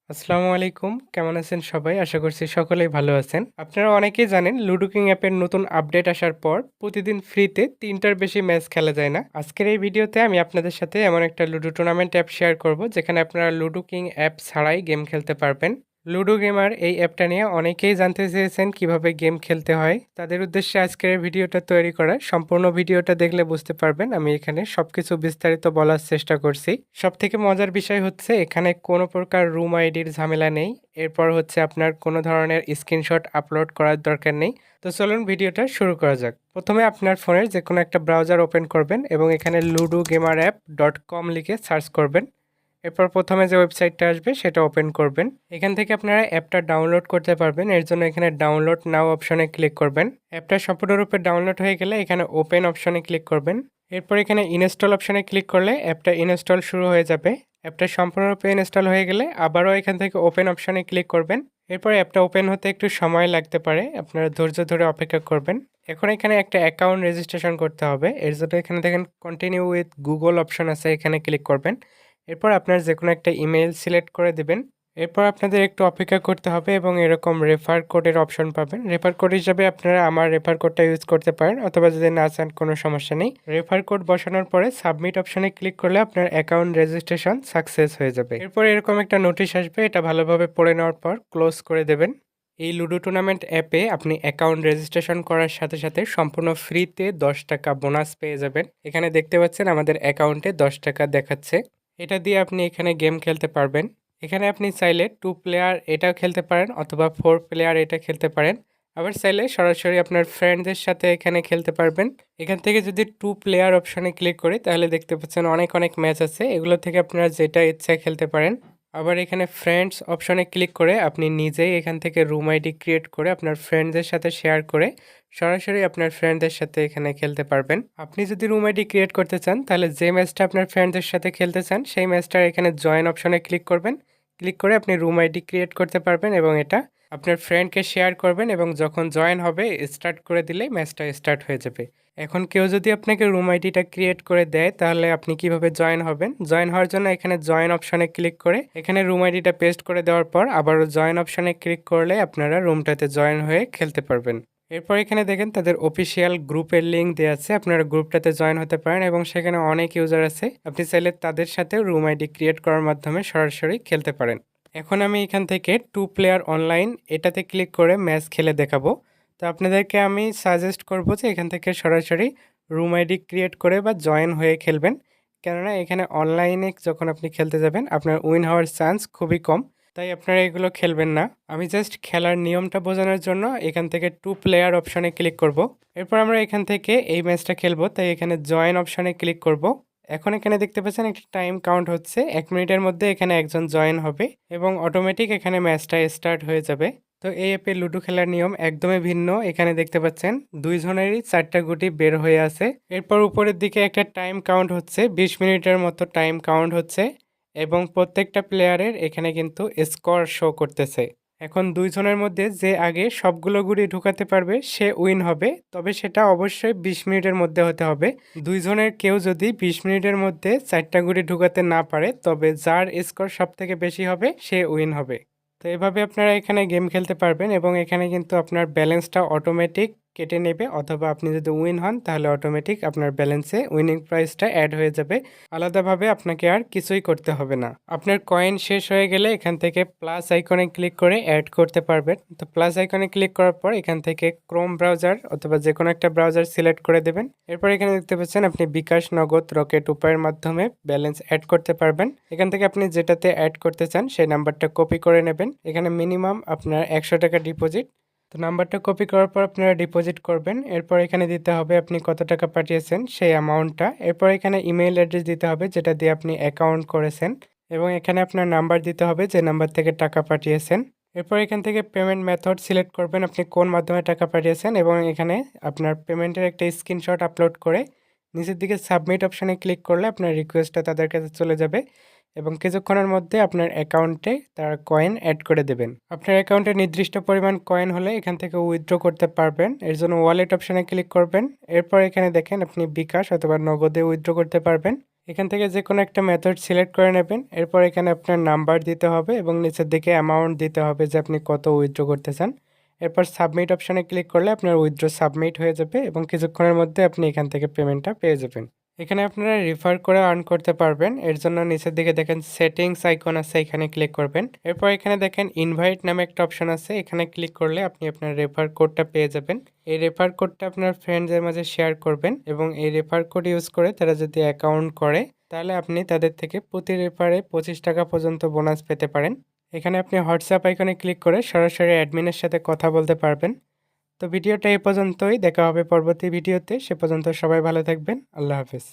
আসসালামু আলাইকুম। কেমন আছেন সবাই? আশা করছি সকলেই ভালো আছেন। আপনারা অনেকেই জানেন লুডো কিং অ্যাপের নতুন আপডেট আসার পর প্রতিদিন ফ্রিতে ৩ টার বেশি ম্যাচ খেলা যায় না। আজকের এই ভিডিওতে আমি আপনাদের সাথে এমন একটা লুডো টুর্নামেন্ট অ্যাপ শেয়ার করব যেখানে আপনারা লুডো কিং অ্যাপ ছাড়াই গেম খেলতে পারবেন। লুডো গেমার এই অ্যাপটা নিয়ে অনেকেই জানতে চেয়েছেন কিভাবে গেম খেলতে হয়। তাদের উদ্দেশ্যে আজকের এই ভিডিওটা তৈরি করা। সম্পূর্ণ ভিডিওটা দেখলে বুঝতে পারবেন আমি এখানে সবকিছু বিস্তারিত বলার চেষ্টা করছি। সবথেকে মজার বিষয় হচ্ছে এখানে কোনো প্রকার রুম আইডির ঝামেলা নেই। এরপর হচ্ছে আপনার কোনো ধরনের স্ক্রিনশট আপলোড করার দরকার নেই। তো চলুন ভিডিওটা শুরু করা যাক। প্রথমে আপনার ফোনের যে কোনো একটা ব্রাউজার ওপেন করবেন এবং এখানে ludogamaerapp.com লিখে সার্চ করবেন। এরপর প্রথমে যে ওয়েবসাইটটা আসবে সেটা ওপেন করবেন। এখান থেকে আপনারা অ্যাপটা ডাউনলোড করতে পারবেন। এর জন্য এখানে ডাউনলোড নাও অপশনে ক্লিক করবেন। অ্যাপটা সম্পূর্ণরূপে ডাউনলোড হয়ে গেলে এখানে ওপেন অপশনে ক্লিক করবেন। এরপর এখানে ইনস্টল অপশনে ক্লিক করলে অ্যাপটা ইনস্টল শুরু হয়ে যাবে। অ্যাপটা সম্পূর্ণরূপে ইনস্টল হয়ে গেলে আবারও এখান থেকে ওপেন অপশনে ক্লিক করবেন। এরপর অ্যাপটা ওপেন হতে একটু সময় লাগতে পারে, আপনারা ধৈর্য ধরে অপেক্ষা করবেন। এখন এখানে একটা অ্যাকাউন্ট রেজিস্ট্রেশন করতে হবে। এর জন্য এখানে দেখেন কন্টিনিউ উইথ গুগল অপশন আছে, এখানে ক্লিক করবেন। এরপর আপনার যে কোনো একটা ইমেল সিলেক্ট করে দিবেন। এরপর আপনাদের একটু অপেক্ষা করতে হবে এবং এরকম রেফার কোডের অপশন পাবেন। রেফার কোড হিসাবে আপনারা আমার রেফার কোডটা ইউজ করতে পারেন, অথবা যদি না চান কোনো সমস্যা নেই। রেফার কোড বসানোর পরে সাবমিট অপশনে ক্লিক করলে আপনার অ্যাকাউন্ট রেজিস্ট্রেশন সাকসেস হয়ে যাবে। এরপর এরকম একটা নোটিশ আসবে, এটা ভালোভাবে পড়ে নেওয়ার পর ক্লোজ করে দেবেন। এই লুডো টুর্নামেন্ট অ্যাপে আপনি অ্যাকাউন্ট রেজিস্ট্রেশন করার সাথে সাথে সম্পূর্ণ ফ্রিতে 10 টাকা বোনাস পেয়ে যাবেন। এখানে দেখতে পাচ্ছেন আমাদের অ্যাকাউন্টে 10 টাকা দেখাচ্ছে। এটা দিয়ে আপনি এখানে গেম খেলতে পারবেন। এখানে আপনি চাইলে 2 প্লেয়ার এটাও খেলতে পারেন, অথবা 4 প্লেয়ার এটা খেলতে পারেন। আবার চাইলে সরাসরি আপনার ফ্রেন্ডদের সাথে এখানে খেলতে পারবেন। এখান থেকে যদি 2 প্লেয়ার অপশনে ক্লিক করি তাহলে দেখতে পাচ্ছেন অনেক অনেক ম্যাচ আছে, এগুলো থেকে আপনারা যেটা ইচ্ছা খেলতে পারেন। আবার এখানে ফ্রেন্ডস অপশনে ক্লিক করে আপনি নিজেই এখান থেকে রুম আইডি ক্রিয়েট করে আপনার ফ্রেন্ডদের সাথে শেয়ার করে সরাসরি আপনার ফ্রেন্ডদের সাথে এখানে খেলতে পারবেন। আপনি যদি রুম আইডি ক্রিয়েট করতে চান তাহলে যে ম্যাচটা আপনার ফ্রেন্ডদের সাথে খেলতে চান সেই ম্যাচটার এখানে জয়েন অপশনে ক্লিক করবেন। ক্লিক করে আপনি রুম আইডি ক্রিয়েট করতে পারবেন এবং এটা আপনার ফ্রেন্ডকে শেয়ার করবেন, এবং যখন জয়েন হবে স্টার্ট করে দিলেই ম্যাচটা স্টার্ট হয়ে যাবে। এখন কেউ যদি আপনাকে রুম আইডিটা ক্রিয়েট করে দেয় তাহলে আপনি কিভাবে জয়েন হবেন? জয়েন হওয়ার জন্য এখানে জয়েন অপশনে ক্লিক করে এখানে রুম আইডিটা পেস্ট করে দেওয়ার পর আবারও জয়েন অপশনে ক্লিক করলে আপনারা রুমটাতে জয়েন হয়ে খেলতে পারবেন। এরপর এখানে দেখেন তাদের অফিসিয়াল গ্রুপের লিঙ্ক দেওয়া আছে, আপনারা গ্রুপটাতে জয়েন হতে পারেন এবং সেখানে অনেক ইউজার আছে, আপনি চাইলে তাদের সাথে রুম আইডি ক্রিয়েট করার মাধ্যমে সরাসরি খেলতে পারেন। এখন আমি এখান থেকে 2 প্লেয়ার অনলাইন এটাতে ক্লিক করে ম্যাচ খেলে দেখাবো। তো আপনাদেরকে আমি সাজেস্ট করব যে এখান থেকে সরাসরি রুম আইডি ক্রিয়েট করে বা জয়েন হয়ে খেলবেন, কেননা এখানে অনলাইনে যখন আপনি খেলতে যাবেন আপনার উইন হওয়ার চান্স খুবই কম, তাই আপনারা এগুলো খেলবেন না। আমি জাস্ট খেলার নিয়মটা বোঝানোর জন্য এখান থেকে 2 প্লেয়ার অপশনে ক্লিক করব। এরপর আমরা এখান থেকে এই ম্যাচটা খেলবো, তাই এখানে জয়েন অপশনে ক্লিক করব। এখন এখানে দেখতে পাচ্ছেন একটা টাইম কাউন্ট হচ্ছে, 1 মিনিটের মধ্যে এখানে একজন জয়েন হবে এবং অটোমেটিক এখানে ম্যাচটা স্টার্ট হয়ে যাবে। তো এই অ্যাপে লুডো খেলার নিয়ম একদমই ভিন্ন। এখানে দেখতে পাচ্ছেন 2 জনেরই 4টা গুটি বের হয়ে আছে। এরপর উপরের দিকে একটা টাইম কাউন্ট হচ্ছে, 20 মিনিটের মতো টাইম কাউন্ট হচ্ছে এবং প্রত্যেকটা প্লেয়ারের এখানে কিন্তু স্কোর শো করতেছে। এখন 2 জনের মধ্যে যে আগে সবগুলো গুটি ঢুকাতে পারবে সে উইন হবে, তবে সেটা অবশ্যই 20 মিনিটের মধ্যে হতে হবে। 2 জনের কেউ যদি 20 মিনিটের মধ্যে 4টা গুটি ঢুকাতে না পারে তবে যার স্কোর সব থেকে বেশি হবে সে উইন হবে। তো এভাবে আপনারা এখানে গেম খেলতে পারবেন এবং এখানে কিন্তু আপনার ব্যালেন্সটা অটোমেটিক কেটে নেবে, অথবা আপনি যদি উইন হন তাহলে অটোমেটিক আপনার ব্যালেন্সে উইনিং প্রাইসটা অ্যাড হয়ে যাবে। আলাদাভাবে আপনাকে আর কিছুই করতে হবে না। আপনার কয়েন শেষ হয়ে গেলে এখান থেকে প্লাস আইকনে ক্লিক করে অ্যাড করতে পারবেন। তো প্লাস আইকনে ক্লিক করার পর এখান থেকে ক্রোম ব্রাউজার অথবা যে কোনো একটা ব্রাউজার সিলেক্ট করে দেবেন। এরপর এখানে দেখতে পাচ্ছেন আপনি বিকাশ, নগদ, রকেট উপায়ের মাধ্যমে ব্যালেন্স অ্যাড করতে পারবেন। এখান থেকে আপনি যেটাতে অ্যাড করতে চান সেই নাম্বারটা কপি করে নেবেন। এখানে মিনিমাম আপনার 100 টাকা ডিপোজিট। তো নাম্বারটা কপি করার পর আপনারা ডিপোজিট করবেন। এরপর এখানে দিতে হবে আপনি কত টাকা পাঠিয়েছেন সেই অ্যামাউন্টটা। এরপর এখানে ইমেইল অ্যাড্রেস দিতে হবে যেটা দিয়ে আপনি অ্যাকাউন্ট করেছেন, এবং এখানে আপনার নাম্বার দিতে হবে যে নাম্বার থেকে টাকা পাঠিয়েছেন। এরপর এখান থেকে পেমেন্ট মেথড সিলেক্ট করবেন, আপনি কোন মাধ্যমে টাকা পাঠিয়েছেন, এবং এখানে আপনার পেমেন্টের একটা স্ক্রিনশট আপলোড করে নিচের দিকে সাবমিট অপশানে ক্লিক করলে আপনার রিকোয়েস্টটা তাদের কাছে চলে যাবে এবং কিছুক্ষণের মধ্যে আপনার অ্যাকাউন্টে তারা কয়েন অ্যাড করে দেবেন। আপনার অ্যাকাউন্টে নির্দিষ্ট পরিমাণ কয়েন হলে এখান থেকে উইথড্র করতে পারবেন। এর জন্য ওয়ালেট অপশানে ক্লিক করবেন। এরপর এখানে দেখেন আপনি বিকাশ অথবা নগদে উইথড্র করতে পারবেন। এখান থেকে যে কোনো একটা মেথড সিলেক্ট করে নেবেন। এরপর এখানে আপনার নাম্বার দিতে হবে এবং নিচের দিকে অ্যামাউন্ট দিতে হবে যে আপনি কত উইথড্র করতে চান। এরপর সাবমিট অপশানে ক্লিক করলে আপনার উইথড্র সাবমিট হয়ে যাবে এবং কিছুক্ষণের মধ্যে আপনি এখান থেকে পেমেন্টটা পেয়ে যাবেন। এখানে আপনারা রেফার করে আর্ন করতে পারবেন। এর জন্য নিচের দিকে দেখেন সেটিংস আইকন আছে, এখানে ক্লিক করবেন। এরপর এখানে দেখেন ইনভাইট নামে একটা অপশন আছে, এখানে ক্লিক করলে আপনি আপনার রেফার কোডটা পেয়ে যাবেন। এই রেফার কোডটা আপনার ফ্রেন্ডসদের মাঝে শেয়ার করবেন এবং এই রেফার কোড ইউজ করে তারা যদি অ্যাকাউন্ট করে তাহলে আপনি তাদের থেকে প্রতি রেফারে 25 টাকা পর্যন্ত বোনাস পেতে পারেন। এখানে আপনি হোয়াটসঅ্যাপ আইকনে ক্লিক করে সরাসরি অ্যাডমিনের সাথে কথা বলতে পারবেন। তো ভিডিওটা এই পর্যন্তই, দেখা হবে পরবর্তী ভিডিওতে। সে পর্যন্ত সবাই ভালো থাকবেন। আল্লাহ হাফেজ।